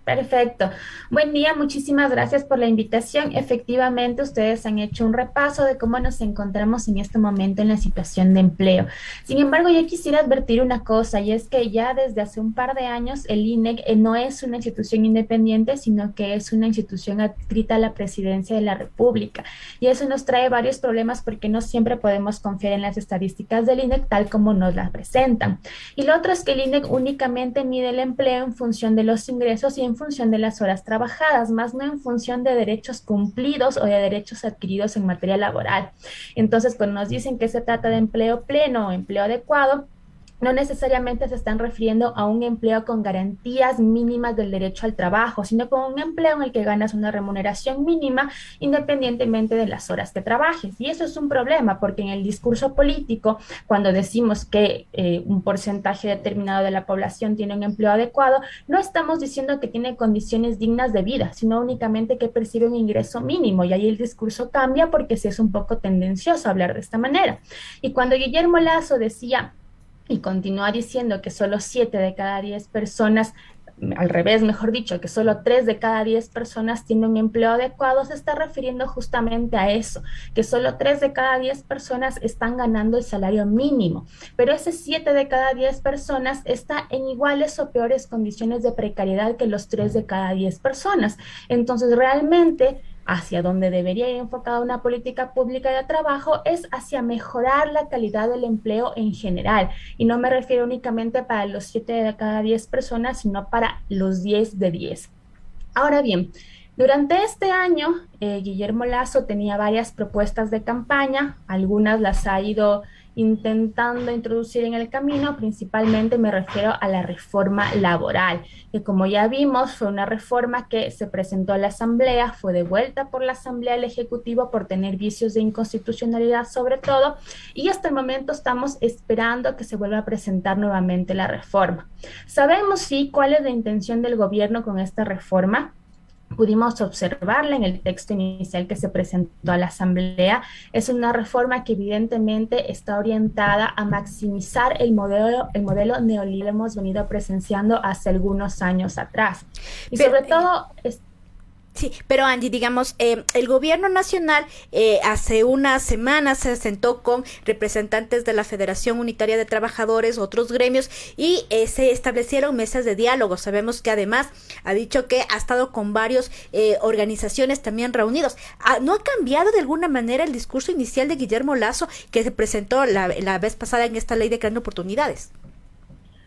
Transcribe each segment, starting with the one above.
Perfecto. Buen día, muchísimas gracias por la invitación. Efectivamente, ustedes han hecho un repaso de cómo nos encontramos en este momento en la situación de empleo. Sin embargo, yo quisiera advertir una cosa, y es que ya desde hace un par de años el INEC no es una institución independiente, sino que es una institución adscrita a la Presidencia de la República. Y eso nos trae varios problemas porque no siempre podemos confiar en las estadísticas del INEC tal como nos las presentan. Y lo otro es que el INEC únicamente mide el empleo en función de los ingresos y en función de las horas trabajadas, más no en función de derechos cumplidos o de derechos adquiridos en materia laboral. Entonces, cuando nos dicen que se trata de empleo pleno o empleo adecuado, no necesariamente se están refiriendo a un empleo con garantías mínimas del derecho al trabajo, sino con un empleo en el que ganas una remuneración mínima independientemente de las horas que trabajes. Y eso es un problema porque en el discurso político, cuando decimos que un porcentaje determinado de la población tiene un empleo adecuado, no estamos diciendo que tiene condiciones dignas de vida, sino únicamente que percibe un ingreso mínimo. Y ahí el discurso cambia porque sí es un poco tendencioso hablar de esta manera. Y cuando Guillermo Lazo decía y continúa diciendo que solo 7 de cada 10 personas, al revés, mejor dicho, que solo 3 de cada 10 personas tienen un empleo adecuado, se está refiriendo justamente a eso, que solo 3 de cada 10 personas están ganando el salario mínimo, pero ese 7 de cada 10 personas está en iguales o peores condiciones de precariedad que los 3 de cada 10 personas. Entonces, realmente hacia donde debería ir enfocada una política pública de trabajo es hacia mejorar la calidad del empleo en general. Y no me refiero únicamente para los 7 de cada 10 personas, sino para los 10 de 10. Ahora bien, durante este año, Guillermo Lazo tenía varias propuestas de campaña, algunas las ha ido intentando introducir en el camino, principalmente me refiero a la reforma laboral, que como ya vimos fue una reforma que se presentó a la Asamblea, fue devuelta por la Asamblea al Ejecutivo por tener vicios de inconstitucionalidad sobre todo, y hasta el momento estamos esperando que se vuelva a presentar nuevamente la reforma. ¿Sabemos sí cuál es la intención del gobierno con esta reforma? Pudimos observarla en el texto inicial que se presentó a la Asamblea. Es una reforma que evidentemente está orientada a maximizar el modelo neoliberal que hemos venido presenciando hace algunos años atrás. Y Pero, sobre todo, sí, pero Angie, digamos, el gobierno nacional hace unas semanas se sentó con representantes de la Federación Unitaria de Trabajadores, otros gremios, y se establecieron mesas de diálogo. Sabemos que además ha dicho que ha estado con varios organizaciones también reunidos. ¿No ha cambiado de alguna manera el discurso inicial de Guillermo Lazo que se presentó la vez pasada en esta ley de creando oportunidades?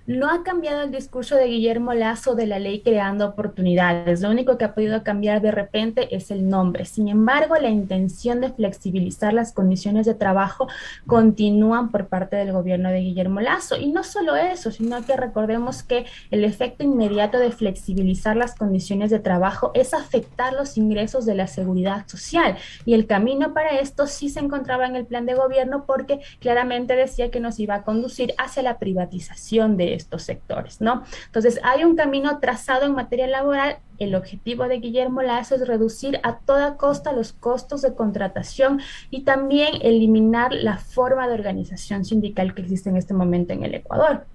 no ha cambiado el discurso de Guillermo Lazo de la ley creando oportunidades. Lo único que ha podido cambiar de repente es el nombre. Sin embargo, la intención de flexibilizar las condiciones de trabajo continúan por parte del gobierno de Guillermo Lazo. Y no solo eso, sino que recordemos que el efecto inmediato de flexibilizar las condiciones de trabajo es afectar los ingresos de la seguridad social. Y el camino para esto sí se encontraba en el plan de gobierno porque claramente decía que nos iba a conducir hacia la privatización de estos sectores, ¿no? Entonces, hay un camino trazado en materia laboral. El objetivo de Guillermo Lazo es reducir a toda costa los costos de contratación y también eliminar la forma de organización sindical que existe en este momento en el Ecuador.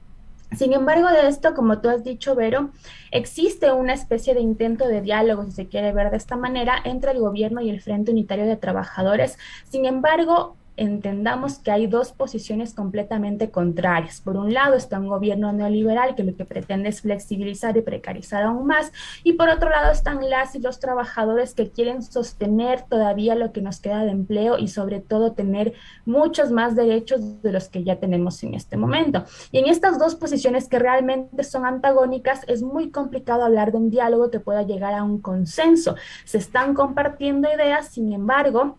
Sin embargo, de esto, como tú has dicho, Vero, existe una especie de intento de diálogo, si se quiere ver de esta manera, entre el gobierno y el Frente Unitario de Trabajadores. Sin embargo, entendamos que hay dos posiciones completamente contrarias. Por un lado está un gobierno neoliberal que lo que pretende es flexibilizar y precarizar aún más, y por otro lado están las y los trabajadores que quieren sostener todavía lo que nos queda de empleo y sobre todo tener muchos más derechos de los que ya tenemos en este momento. Y en estas dos posiciones que realmente son antagónicas, es muy complicado hablar de un diálogo que pueda llegar a un consenso. Se están compartiendo ideas, sin embargo,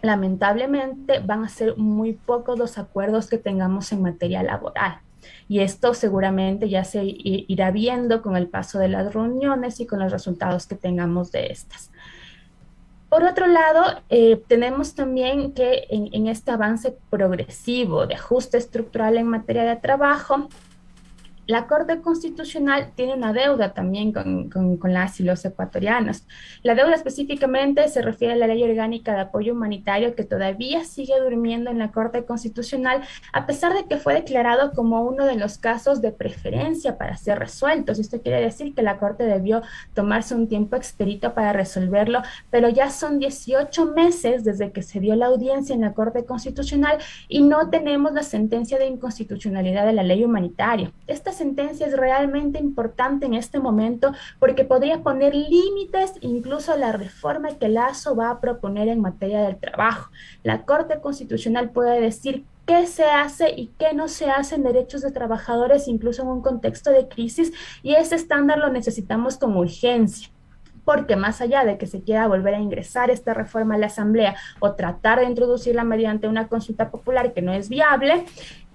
lamentablemente van a ser muy pocos los acuerdos que tengamos en materia laboral. Y esto seguramente ya se irá viendo con el paso de las reuniones y con los resultados que tengamos de estas. Por otro lado, tenemos también que en este avance progresivo de ajuste estructural en materia de trabajo, la Corte Constitucional tiene una deuda también con las y los ecuatorianos. La deuda específicamente se refiere a la Ley Orgánica de Apoyo Humanitario que todavía sigue durmiendo en la Corte Constitucional, a pesar de que fue declarado como uno de los casos de preferencia para ser resueltos. Esto quiere decir que la Corte debió tomarse un tiempo expedito para resolverlo, pero ya son 18 meses desde que se dio la audiencia en la Corte Constitucional y no tenemos la sentencia de inconstitucionalidad de la ley humanitaria. Esta sentencia es realmente importante en este momento porque podría poner límites incluso a la reforma que Lasso va a proponer en materia del trabajo. La Corte Constitucional puede decir qué se hace y qué no se hace en derechos de trabajadores, incluso en un contexto de crisis, y ese estándar lo necesitamos con urgencia. Porque más allá de que se quiera volver a ingresar esta reforma a la Asamblea o tratar de introducirla mediante una consulta popular que no es viable,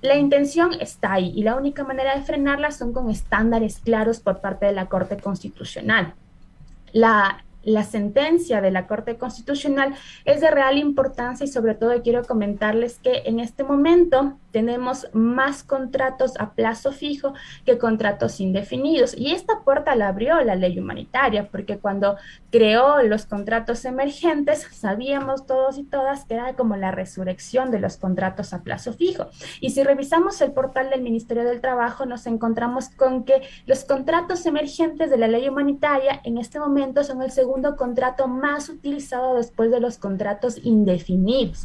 la intención está ahí y la única manera de frenarla son con estándares claros por parte de la Corte Constitucional. La sentencia de la Corte Constitucional es de real importancia y sobre todo quiero comentarles que en este momento tenemos más contratos a plazo fijo que contratos indefinidos. Y esta puerta la abrió la ley humanitaria, porque cuando creó los contratos emergentes, sabíamos todos y todas que era como la resurrección de los contratos a plazo fijo. Y si revisamos el portal del Ministerio del Trabajo, nos encontramos con que los contratos emergentes de la ley humanitaria en este momento son el segundo contrato más utilizado después de los contratos indefinidos.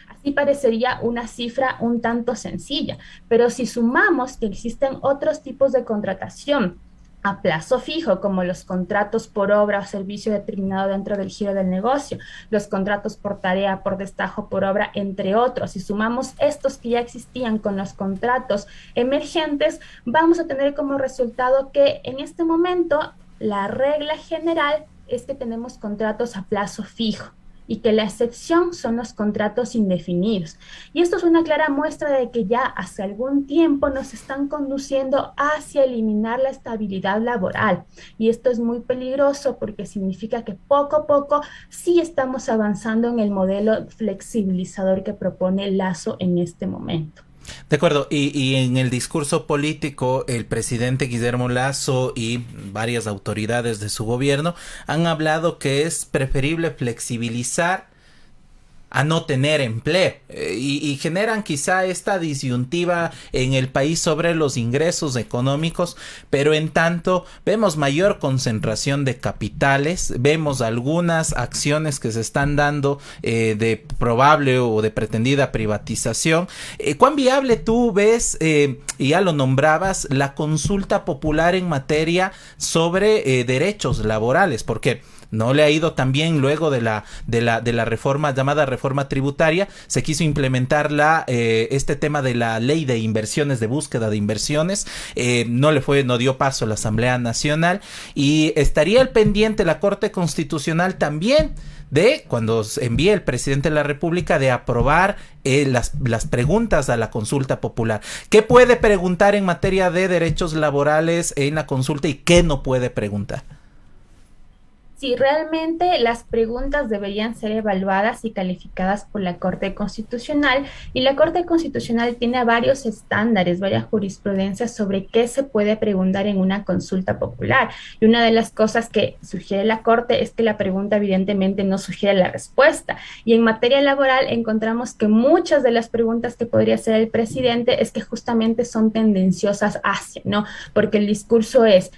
Así parecería una cifra un tanto sencilla, pero si sumamos que existen otros tipos de contratación a plazo fijo, como los contratos por obra o servicio determinado dentro del giro del negocio, los contratos por tarea, por destajo, por obra, entre otros. Si sumamos estos que ya existían con los contratos emergentes, vamos a tener como resultado que en este momento la regla general es que tenemos contratos a plazo fijo y que la excepción son los contratos indefinidos. Y esto es una clara muestra de que ya hace algún tiempo nos están conduciendo hacia eliminar la estabilidad laboral. Y esto es muy peligroso porque significa que poco a poco sí estamos avanzando en el modelo flexibilizador que propone Lasso en este momento. De acuerdo, y en el discurso político, el presidente Guillermo Lasso y varias autoridades de su gobierno han hablado que es preferible flexibilizar a no tener empleo y generan quizá esta disyuntiva en el país sobre los ingresos económicos, pero en tanto vemos mayor concentración de capitales, vemos algunas acciones que se están dando de probable o de pretendida privatización. ¿Cuán viable tú ves, y ya lo nombrabas, la consulta popular en materia sobre derechos laborales? Porque no le ha ido tan bien luego de la reforma llamada reforma tributaria. Se quiso implementar este tema de la ley de inversiones, de búsqueda de inversiones. No dio paso a la Asamblea Nacional y estaría al pendiente la Corte Constitucional también de, cuando envíe el presidente de la República, de aprobar las preguntas a la consulta popular. ¿Qué puede preguntar en materia de derechos laborales en la consulta y qué no puede preguntar? Sí, realmente las preguntas deberían ser evaluadas y calificadas por la Corte Constitucional, y la Corte Constitucional tiene varios estándares, varias jurisprudencias sobre qué se puede preguntar en una consulta popular. Y una de las cosas que sugiere la Corte es que la pregunta evidentemente no sugiere la respuesta. Y en materia laboral encontramos que muchas de las preguntas que podría hacer el presidente es que justamente son tendenciosas hacia, ¿no? Porque el discurso es: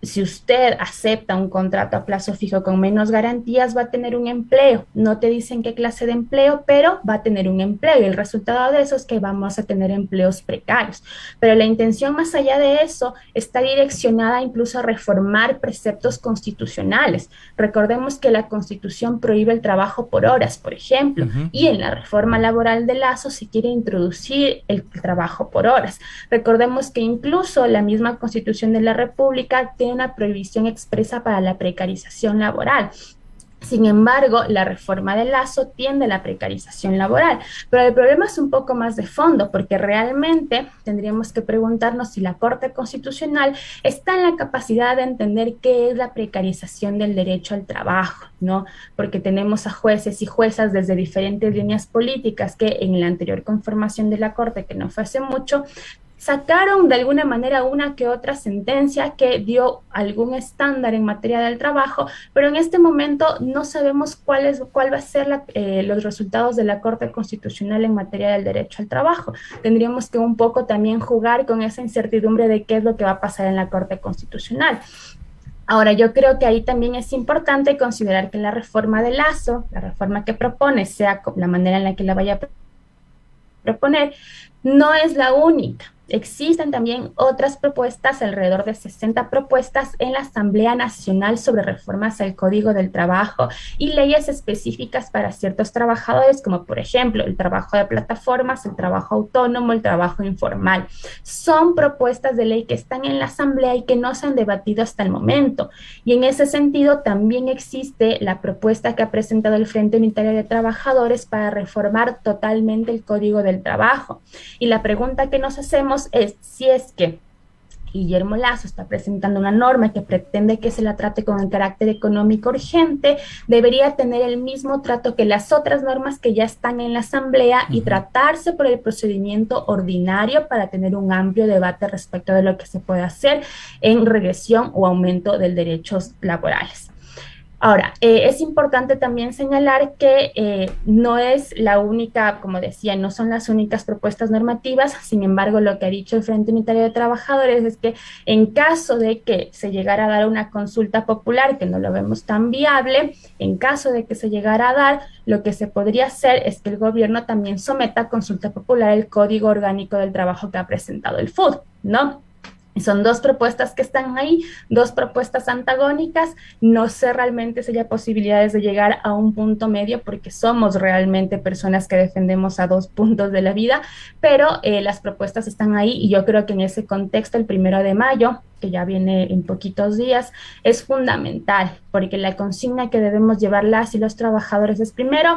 si usted acepta un contrato a plazo fijo con menos garantías, va a tener un empleo. No te dicen qué clase de empleo, pero va a tener un empleo. Y el resultado de eso es que vamos a tener empleos precarios. Pero la intención más allá de eso está direccionada incluso a reformar preceptos constitucionales. Recordemos que la Constitución prohíbe el trabajo por horas, por ejemplo, y en la reforma laboral de Lasso se quiere introducir el trabajo por horas. Recordemos que incluso la misma Constitución de la República tiene una prohibición expresa para la precarización laboral. Sin embargo, la reforma de Lasso tiende a la precarización laboral, pero el problema es un poco más de fondo, porque realmente tendríamos que preguntarnos si la Corte Constitucional está en la capacidad de entender qué es la precarización del derecho al trabajo, ¿no? Porque tenemos a jueces y juezas desde diferentes líneas políticas que en la anterior conformación de la Corte, que no fue hace mucho, sacaron de alguna manera una que otra sentencia que dio algún estándar en materia del trabajo, pero en este momento no sabemos cuál va a ser los resultados de la Corte Constitucional en materia del derecho al trabajo. Tendríamos que un poco también jugar con esa incertidumbre de qué es lo que va a pasar en la Corte Constitucional. Ahora, yo creo que ahí también es importante considerar que la reforma de Lazo, la reforma que propone, sea la manera en la que la vaya a proponer, no es la única. Existen también otras propuestas, alrededor de 60 propuestas en la Asamblea Nacional sobre reformas al Código del Trabajo y leyes específicas para ciertos trabajadores, como por ejemplo el trabajo de plataformas, el trabajo autónomo, el trabajo informal. Son propuestas de ley que están en la Asamblea y que no se han debatido hasta el momento. Y en ese sentido también existe la propuesta que ha presentado el Frente Unitario de Trabajadores para reformar totalmente el Código del Trabajo. Y la pregunta que nos hacemos es si es que Guillermo Lasso está presentando una norma que pretende que se la trate con el carácter económico urgente, debería tener el mismo trato que las otras normas que ya están en la Asamblea y tratarse por el procedimiento ordinario para tener un amplio debate respecto de lo que se puede hacer en regresión o aumento de derechos laborales. Ahora, es importante también señalar que no es la única, como decía, no son las únicas propuestas normativas. Sin embargo, lo que ha dicho el Frente Unitario de Trabajadores es que en caso de que se llegara a dar una consulta popular, que no lo vemos tan viable, en caso de que se llegara a dar, lo que se podría hacer es que el gobierno también someta a consulta popular el Código Orgánico del Trabajo que ha presentado el FUD, ¿no? Son dos propuestas que están ahí, dos propuestas antagónicas. No sé realmente si haya posibilidades de llegar a un punto medio porque somos realmente personas que defendemos a dos puntos de la vida, pero las propuestas están ahí y yo creo que en ese contexto el 1 de mayo, que ya viene en poquitos días, es fundamental porque la consigna que debemos llevar las y los trabajadores es primero,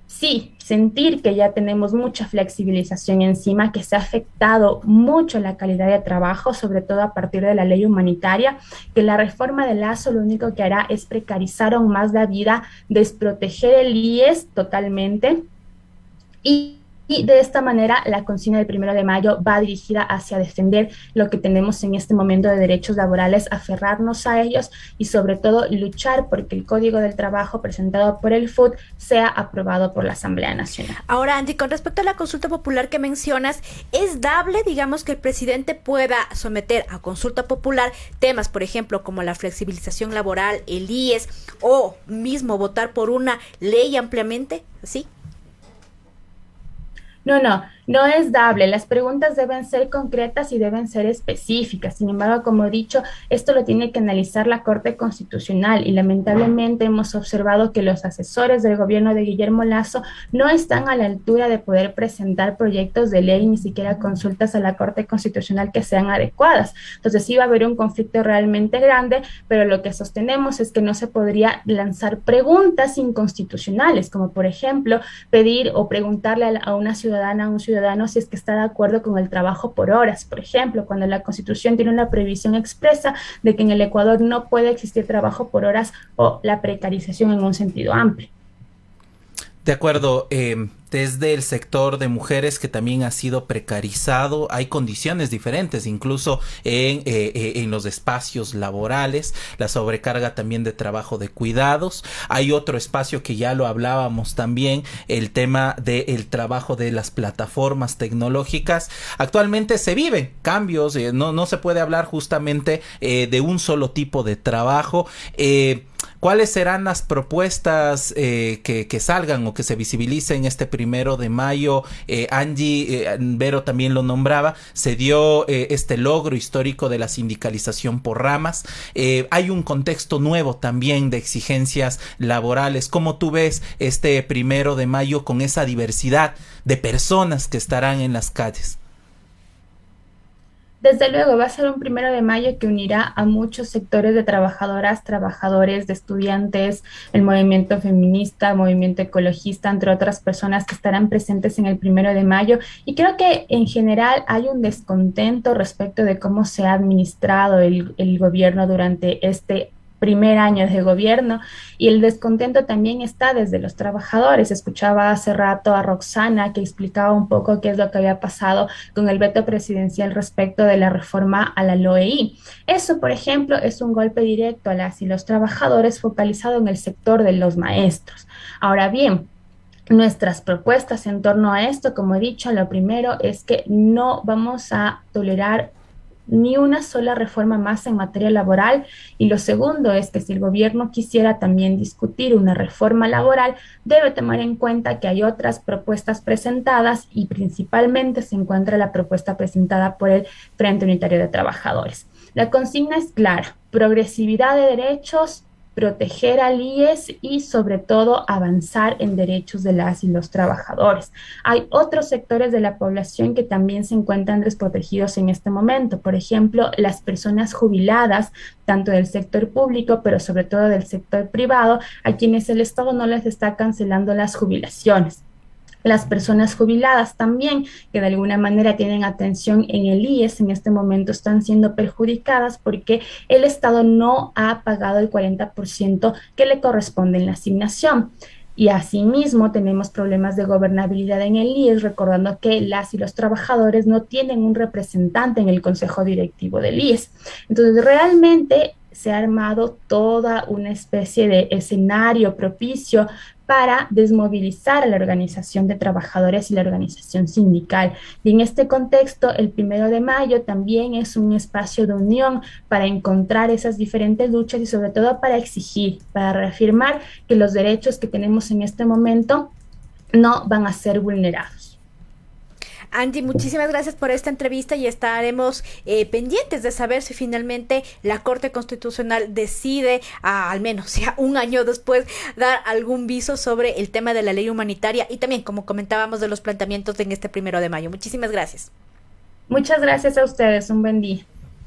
sí, sentir que ya tenemos mucha flexibilización encima, que se ha afectado mucho la calidad de trabajo, sobre todo a partir de la ley humanitaria, que la reforma de Lazo lo único que hará es precarizar aún más la vida, desproteger el IES totalmente y de esta manera la consigna del 1 de mayo va dirigida hacia defender lo que tenemos en este momento de derechos laborales, aferrarnos a ellos y sobre todo luchar porque el Código del Trabajo presentado por el FUD sea aprobado por la Asamblea Nacional. Ahora, Andy, con respecto a la consulta popular que mencionas, ¿es dable, digamos, que el presidente pueda someter a consulta popular temas, por ejemplo, como la flexibilización laboral, el IES o mismo votar por una ley ampliamente? ¿Sí? No es dable. Las preguntas deben ser concretas y deben ser específicas. Sin embargo, como he dicho, esto lo tiene que analizar la Corte Constitucional y lamentablemente hemos observado que los asesores del gobierno de Guillermo Lasso no están a la altura de poder presentar proyectos de ley, ni siquiera consultas a la Corte Constitucional que sean adecuadas. Entonces sí va a haber un conflicto realmente grande, pero lo que sostenemos es que no se podría lanzar preguntas inconstitucionales, como por ejemplo pedir o preguntarle a una ciudadana, a un ciudadano, si es que está de acuerdo con el trabajo por horas, por ejemplo, cuando la Constitución tiene una previsión expresa de que en el Ecuador no puede existir trabajo por horas o la precarización en un sentido amplio. De acuerdo, desde el sector de mujeres que también ha sido precarizado, hay condiciones diferentes, incluso en los espacios laborales, la sobrecarga también de trabajo de cuidados. Hay otro espacio que ya lo hablábamos también, el tema del trabajo de las plataformas tecnológicas. Actualmente se viven cambios, no se puede hablar justamente de un solo tipo de trabajo. ¿Cuáles serán las propuestas que salgan o que se visibilicen este 1 de mayo? Angie, Vero también lo nombraba, se dio este logro histórico de la sindicalización por ramas. Hay un contexto nuevo también de exigencias laborales. ¿Cómo tú ves este 1 de mayo con esa diversidad de personas que estarán en las calles? Desde luego, va a ser un 1 de mayo que unirá a muchos sectores de trabajadoras, trabajadores, de estudiantes, el movimiento feminista, el movimiento ecologista, entre otras personas que estarán presentes en el 1 de mayo. Y creo que en general hay un descontento respecto de cómo se ha administrado el gobierno durante este primer año de gobierno y el descontento también está desde los trabajadores. Escuchaba hace rato a Roxana que explicaba un poco qué es lo que había pasado con el veto presidencial respecto de la reforma a la LOEI. Eso, por ejemplo, es un golpe directo a las y los trabajadores focalizado en el sector de los maestros. Ahora bien, nuestras propuestas en torno a esto, como he dicho, lo primero es que no vamos a tolerar ni una sola reforma más en materia laboral y lo segundo es que si el gobierno quisiera también discutir una reforma laboral, debe tomar en cuenta que hay otras propuestas presentadas y principalmente se encuentra la propuesta presentada por el Frente Unitario de Trabajadores. La consigna es clara: progresividad de derechos, proteger al IES y sobre todo avanzar en derechos de las y los trabajadores. Hay otros sectores de la población que también se encuentran desprotegidos en este momento, por ejemplo, las personas jubiladas, tanto del sector público, pero sobre todo del sector privado, a quienes el Estado no les está cancelando las jubilaciones. Las personas jubiladas también, que de alguna manera tienen atención en el IES, en este momento están siendo perjudicadas porque el Estado no ha pagado el 40% que le corresponde en la asignación. Y asimismo tenemos problemas de gobernabilidad en el IES, recordando que las y los trabajadores no tienen un representante en el consejo directivo del IES. Entonces, realmente se ha armado toda una especie de escenario propicio para desmovilizar a la organización de trabajadores y la organización sindical. Y en este contexto, el 1 de mayo también es un espacio de unión para encontrar esas diferentes luchas y sobre todo para exigir, para reafirmar que los derechos que tenemos en este momento no van a ser vulnerados. Angie, muchísimas gracias por esta entrevista y estaremos pendientes de saber si finalmente la Corte Constitucional decide, al menos ya un año después, dar algún viso sobre el tema de la ley humanitaria y también, como comentábamos, de los planteamientos en este 1 de mayo. Muchísimas gracias. Muchas gracias a ustedes. Un buen día.